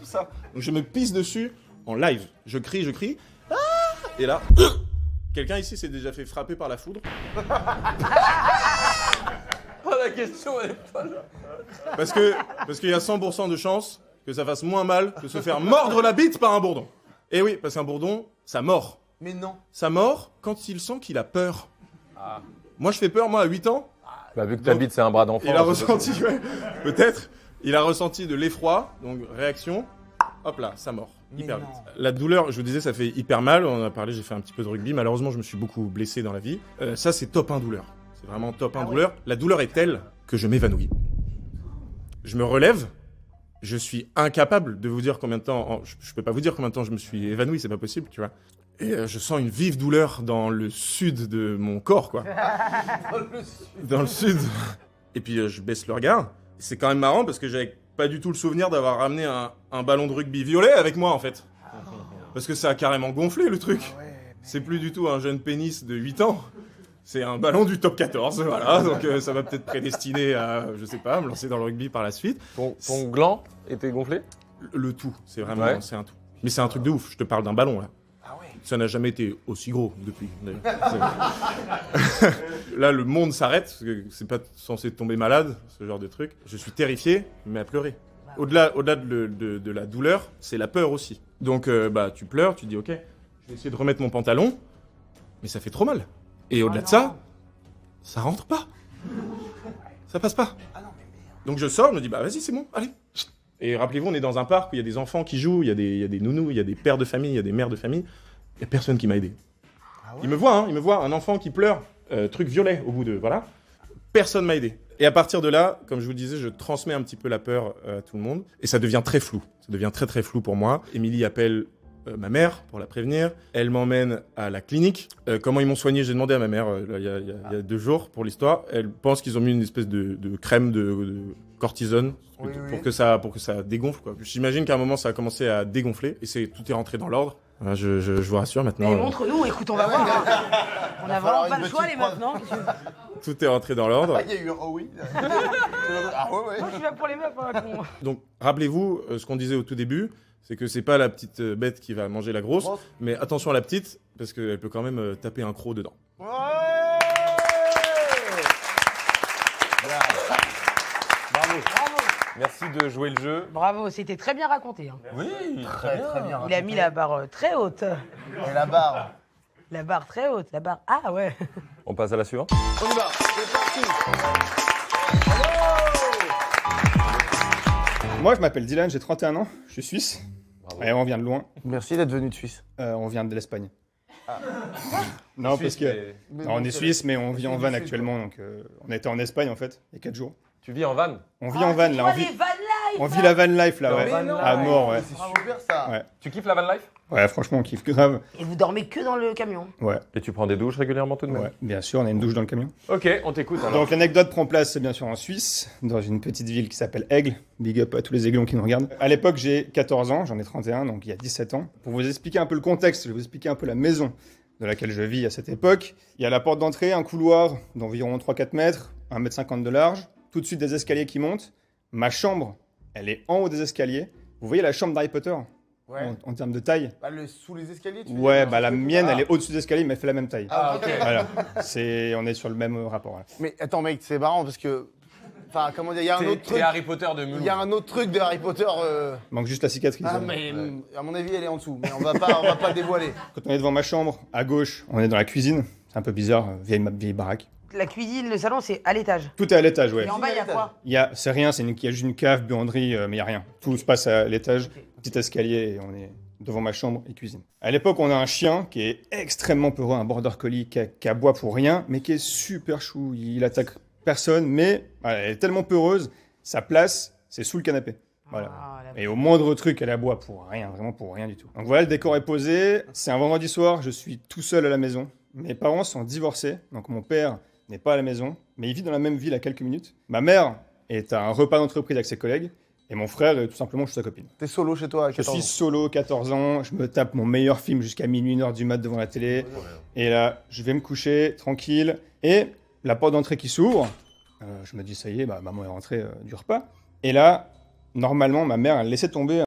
ça. Donc je me pisse dessus en live. Je crie. Ah, et là, quelqu'un ici s'est déjà fait frapper par la foudre. Oh, la question, elle est pas là. Parce qu'il y a 100% de chance que ça fasse moins mal que se faire mordre la bite par un bourdon. Et oui, parce qu'un bourdon, ça mord. Mais non. Ça mord quand il sent qu'il a peur. Ah. Moi, je fais peur, moi, à 8 ans. Bah, vu que ta bite, c'est un bras d'enfant. Il a ressenti, ouais, peut-être. Il a ressenti de l'effroi, donc réaction. Hop là, ça mord. Hyper vite. La douleur, je vous disais, ça fait hyper mal. On en a parlé, j'ai fait un petit peu de rugby. Malheureusement, je me suis beaucoup blessé dans la vie. Ça, c'est top 1 douleur. C'est vraiment top 1 douleur. La douleur est telle que je m'évanouis. Je me relève. Je suis incapable de vous dire combien de temps... Je peux pas vous dire combien de temps je me suis évanoui, c'est pas possible, tu vois. Et je sens une vive douleur dans le sud de mon corps, quoi. Dans le sud. Et puis je baisse le regard. C'est quand même marrant parce que j'avais pas du tout le souvenir d'avoir ramené un ballon de rugby violet avec moi, en fait. Parce que ça a carrément gonflé, le truc. C'est plus du tout un jeune pénis de 8 ans. C'est un ballon du top 14, voilà. Donc ça va peut-être prédestiner à, je sais pas, me lancer dans le rugby par la suite. Ton gland était gonflé? Le tout, c'est vraiment, c'est un tout. Mais c'est un truc de ouf, je te parle d'un ballon, là. Ça n'a jamais été aussi gros depuis, d'ailleurs. Là, le monde s'arrête, parce que c'est pas censé tomber malade, ce genre de truc. Je suis terrifié, mais à pleurer. Au-delà de la douleur, c'est la peur aussi. Donc, tu pleures, tu dis, ok, je vais essayer de remettre mon pantalon, mais ça fait trop mal. Et au-delà de ça, ça rentre pas. Ça passe pas. Donc je sors, je me dis, vas-y, c'est bon, allez. Et rappelez-vous, on est dans un parc où il y a des enfants qui jouent, il y a des nounous, il y a des pères de famille, il y a des mères de famille. Il n'y a personne qui m'a aidé. Il me voit, un enfant qui pleure, truc violet au bout de... Voilà. Personne m'a aidé. Et à partir de là, comme je vous disais, je transmets un petit peu la peur à tout le monde. Et ça devient très flou. Ça devient très très flou pour moi. Émilie appelle ma mère pour la prévenir. Elle m'emmène à la clinique. Comment ils m'ont soigné, j'ai demandé à ma mère il y a 2 jours pour l'histoire. Elle pense qu'ils ont mis une espèce de crème de cortisone pour que ça dégonfle, quoi. J'imagine qu'à un moment ça a commencé à dégonfler et tout est rentré dans l'ordre. Je vous rassure maintenant. Mais montre-nous, écoute, on va voir. On a vraiment pas le choix les meufs, non? Tout est rentré dans l'ordre. Il y a eu un oh oui. Ah ouais. Moi je suis là pour les meufs, hein, con. Donc rappelez-vous ce qu'on disait au tout début, c'est que c'est pas la petite bête qui va manger la grosse, mais attention à la petite parce qu'elle peut quand même taper un croc dedans. Ouais. Bravo. Merci de jouer le jeu. Bravo, c'était très bien raconté. Hein. Oui, Très bien. Il a mis la barre très haute. Et la barre. La barre très haute, la barre... Ah ouais. On passe à la suivante. On y va. C'est parti. Moi, je m'appelle Dylan, j'ai 31 ans, je suis suisse. Bravo. Et on vient de loin. Merci d'être venu de Suisse. On vient de l'Espagne. Non, parce que non, on est suisse, mais on vit en van actuellement. Donc, on était en Espagne en fait, il y a 4 jours. Tu vis en van? On vit en van là, on vit la van life là, ouais. À mort, ouais. C'est super ça. Ouais. Tu kiffes la van life? Ouais, franchement, on kiffe grave. Et vous dormez que dans le camion? Ouais, Et tu prends des douches régulièrement tout de même? ouais, bien sûr, on a une douche dans le camion. Ok, on t'écoute alors. Donc l'anecdote prend place, c'est bien sûr en Suisse, dans une petite ville qui s'appelle Aigle. Big up à tous les aiglons qui nous regardent. À l'époque, j'ai 14 ans, j'en ai 31, donc il y a 17 ans. Pour vous expliquer un peu le contexte, je vais vous expliquer un peu la maison de laquelle je vis à cette époque. Il y a la porte d'entrée, un couloir d'environ 3-4 mètres, 1,50 m de large, tout de suite des escaliers qui montent. Ma chambre, elle est en haut des escaliers. Vous voyez la chambre d'Harry Potter en termes de taille? Sous les escaliers, tu veux Ouais, dire, la mienne, elle est au-dessus des escaliers, mais elle fait la même taille. Ah, ok. Voilà, on est sur le même rapport. Là. Mais attends, mec, c'est marrant parce que. Enfin, comment dire, il y a un autre truc. Harry Potter de Mulhouse. Il y a un autre truc de Harry Potter. Il manque juste la cicatrice. Ah, mais à mon avis, elle est en dessous. Mais on va pas le dévoiler. Quand on est devant ma chambre, à gauche, on est dans la cuisine. C'est un peu bizarre, vieille baraque. La cuisine, le salon, c'est à l'étage. Tout est à l'étage, ouais. Et en bas, il y a quoi? C'est rien, il y a juste une cave, buanderie, mais il n'y a rien. Tout se passe à l'étage, petit escalier, et on est devant ma chambre et cuisine. À l'époque, on a un chien qui est extrêmement peureux, un border collie qui aboie pour rien, mais qui est super chou. Il attaque personne, mais voilà, elle est tellement peureuse, sa place, c'est sous le canapé. Voilà. Et au moindre truc, elle aboie pour rien, vraiment pour rien du tout. Donc voilà, le décor est posé. C'est un vendredi soir, je suis tout seul à la maison. Mes parents sont divorcés, donc mon père n'est pas à la maison, mais il vit dans la même ville à quelques minutes. Ma mère est à un repas d'entreprise avec ses collègues, et mon frère est tout simplement chez sa copine. T'es solo chez toi à 14 ans. Je suis solo, 14 ans, je me tape mon meilleur film jusqu'à minuit, 1h du mat devant la télé, et là, je vais me coucher, tranquille, et la porte d'entrée qui s'ouvre, je me dis, ça y est, maman est rentrée du repas, et là, normalement, ma mère, elle laissait tomber